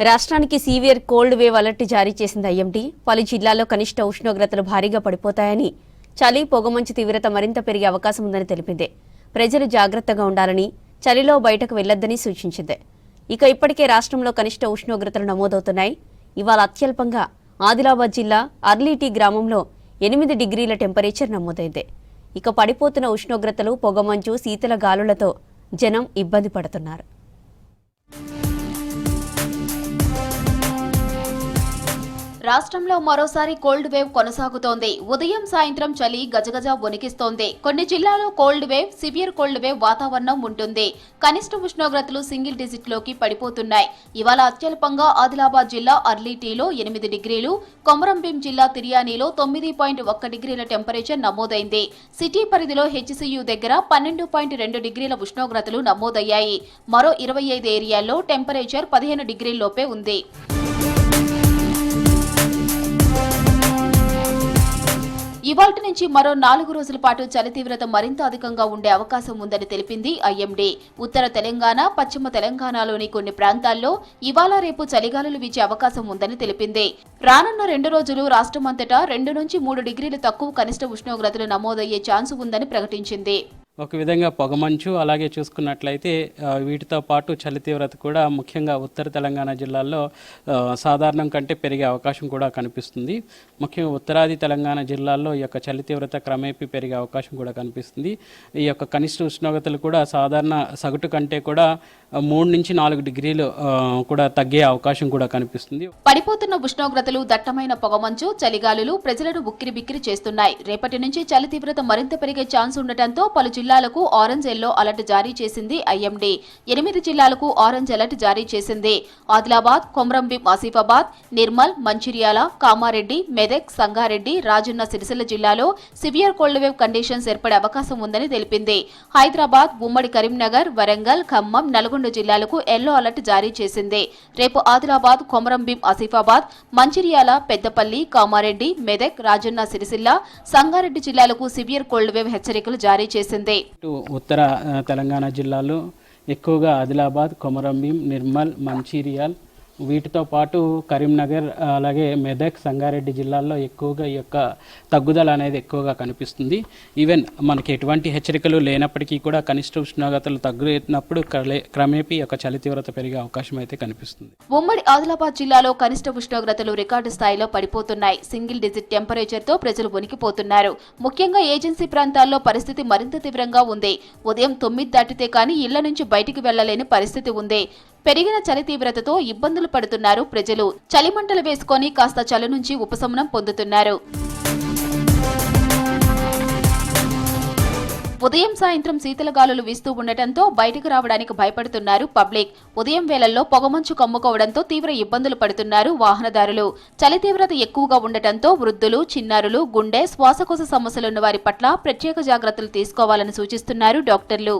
రాష్ట్రానికి severe cold wave alert జారీ చేసింది ఐఎండీ. పలు జిల్లాల్లో కనిష్ట ఉష్ణోగ్రతలు భారీగా పడిపోతాయని, చలి పొగమంచు తీవ్రత మరింత పెరిగే అవకాశం ఉందని తెలిపింది. ప్రజలు జాగ్రత్తగా ఉండాలని, చలిలో బయటకు వెళ్లొద్దని సూచించింది. ఇక ఇప్పటికే రాష్ట్రంలో కనిష్ట ఉష్ణోగ్రతలు నమోదవుతున్నాయి. ఇవాళ అత్యల్పంగా ఆదిలాబాద్ జిల్లా అర్లీటీ గ్రామంలో 8 డిగ్రీల టెంపరేచర్ నమోదైంది. ఇక పడిపోతున్న ఉష్ణోగ్రతలు, పొగమంచు, శీతల గాలులతో జనం ఇబ్బంది పడుతున్నారు. రాష్ట్రంలో మరోసారి కోల్డ్ వేవ్ కొనసాగుతోంది. ఉదయం సాయంత్రం చలి గజగజ వణికిస్తోంది. కొన్ని జిల్లాల్లో cold wave, severe cold wave వాతావరణం ఉంటుంది. కనిష్ట ఉష్ణోగ్రతలు సింగిల్ డిజిట్ లోకి పడిపోతున్నాయి. ఇవాళ అత్యల్పంగా ఆదిలాబాద్ జిల్లా అర్లీటీలో 8 డిగ్రీలు, కొమరంభీం జిల్లా తిర్యానీలో 9.1 డిగ్రీల టెంపరేచర్ నమోదైంది. సిటీ పరిధిలో హెచ్సియు దగ్గర 12.2 డిగ్రీల ఉష్ణోగ్రతలు నమోదయ్యాయి. మరో 25 ఏరియాల్లో టెంపరేచర్ 15 డిగ్రీల్లోపే ఉంది. ఇవాల్టి నుంచి మరో 4 రోజుల పాటు చలి తీవ్రత మరింత అధికంగా ఉండే అవకాశం ఉందని తెలిపింది ఐఎండీ. ఉత్తర తెలంగాణ, పశ్చిమ తెలంగాణలోని కొన్ని ప్రాంతాల్లో ఇవాళ రేపు చలిగాలులు వీచే అవకాశం ఉందని తెలిపింది. రానున్న 2 రోజులు రాష్ట్రమంతటా 2 నుంచి 3 డిగ్రీలు తక్కువ కనిష్ట ఉష్ణోగ్రతలు నమోదయ్యే ఛాన్స్ ఉందని ప్రకటించింది. ఒక విధంగా పొగమంచు, అలాగే చూసుకున్నట్లయితే వీటితో పాటు చలి తీవ్రత కూడా ముఖ్యంగా ఉత్తర తెలంగాణ జిల్లాల్లో సాధారణం కంటే పెరిగే అవకాశం కూడా కనిపిస్తుంది. ముఖ్యంగా ఉత్తరాది తెలంగాణ జిల్లాల్లో ఈ యొక్క చలి తీవ్రత క్రమేపీ పెరిగే అవకాశం కూడా కనిపిస్తుంది. ఈ యొక్క కనిష్ట ఉష్ణోగ్రతలు కూడా సాధారణ సగటు కంటే కూడా 3 నుంచి 4 డిగ్రీలు కూడా తగ్గే అవకాశం కూడా కనిపిస్తుంది. పడిపోతున్న ఉష్ణోగ్రతలు, దట్టమైన పొగమంచు, చలిగాలులు ప్రజలను ఉక్కిరిబిక్కిరి చేస్తున్నాయి. రేపటి నుంచి చలి తీవ్రత మరింత పెరిగే ఛాన్స్ ఉండటంతో పలు జిల్లాలకు ఆరెంజ్ ఎల్లో అలర్ట్ జారీ చేసింది ఐఎండీ. 8 జిల్లాలకు ఆరెంజ్ అలర్ట్ జారీ చేసింది. ఆదిలాబాద్, కొమరంభీం, ఆసిఫాబాద్, నిర్మల్, మంచిర్యాల, కామారెడ్డి, మెదక్, సంగారెడ్డి, రాజన్న సిరిసిల్ల జిల్లాలో సివియర్ కోల్డ్ వేవ్ కండిషన్స్ ఏర్పడే అవకాశం ఉందని తెలిపింది. హైదరాబాద్, ఉమ్మడి కరీంనగర్, వరంగల్, ఖమ్మం, నల్గొండ జిల్లాలకు ఎల్లో అలర్ట్ జారీ చేసింది. రేపు ఆదిలాబాద్, కొమరంభీం, ఆసిఫాబాద్, మంచిర్యాల, పెద్దపల్లి, కామారెడ్డి, మెదక్, రాజన్న సిరిసిల్ల, సంగారెడ్డి జిల్లాలకు సివియర్ కోల్డ్ వేవ్ హెచ్చరికలు జారీ చేసింది. ఉత్తర తెలంగాణ జిల్లాలో ఎక్కువగా ఆదిలాబాద్, కొమరంభీం, నిర్మల్, మంచిర్యాల్, వీటితో పాటు కరీంనగర్, అలాగే మెదక్, సంగారెడ్డి జిల్లాల్లో ఎక్కువగా ఈ యొక్క తగ్గుదల అనేది ఎక్కువగా కనిపిస్తుంది. ఈవెన్ మనకి ఎటువంటి హెచ్చరికలు లేనప్పటికీ కూడా కనిష్ట ఉష్ణోగ్రతలు తగ్గినప్పుడు క్రమేపీ యొక్క చలి తీవ్రత పెరిగే అవకాశం అయితే కనిపిస్తుంది. ఉమ్మడి ఆదిలాబాద్ జిల్లాలో కనిష్ట ఉష్ణోగ్రతలు రికార్డు స్థాయిలో పడిపోతున్నాయి. సింగిల్ డిజిట్ టెంపరేచర్ తో ప్రజలు వణికిపోతున్నారు. ముఖ్యంగా ఏజెన్సీ ప్రాంతాల్లో పరిస్థితి మరింత తీవ్రంగా ఉంది. ఉదయం 9 దాటితే కానీ ఇళ్ల నుంచి బయటికి వెళ్లలేని పరిస్థితి ఉంది. పెరిగిన చలి తీవ్రతతో ఇబ్బందులు పడుతున్నారు ప్రజలు. చలిమంటలు వేసుకొని కాస్త చలి నుంచి ఉపశమనం పొందుతున్నారు. ఉదయం సాయంత్రం శీతల గాలులు వీస్తూ ఉండటంతో బయటకు రావడానికి భయపడుతున్నారు పబ్లిక్. ఉదయం వేళల్లో పొగమంచు కమ్ముకోవడంతో తీవ్ర ఇబ్బందులు పడుతున్నారు వాహనదారులు. చలి తీవ్రత ఎక్కువగా ఉండటంతో వృద్ధులు, చిన్నారులు, గుండె, శ్వాసకోశ సమస్యలున్న వారి పట్ల ప్రత్యేక జాగ్రత్తలు తీసుకోవాలని సూచిస్తున్నారు డాక్టర్లు.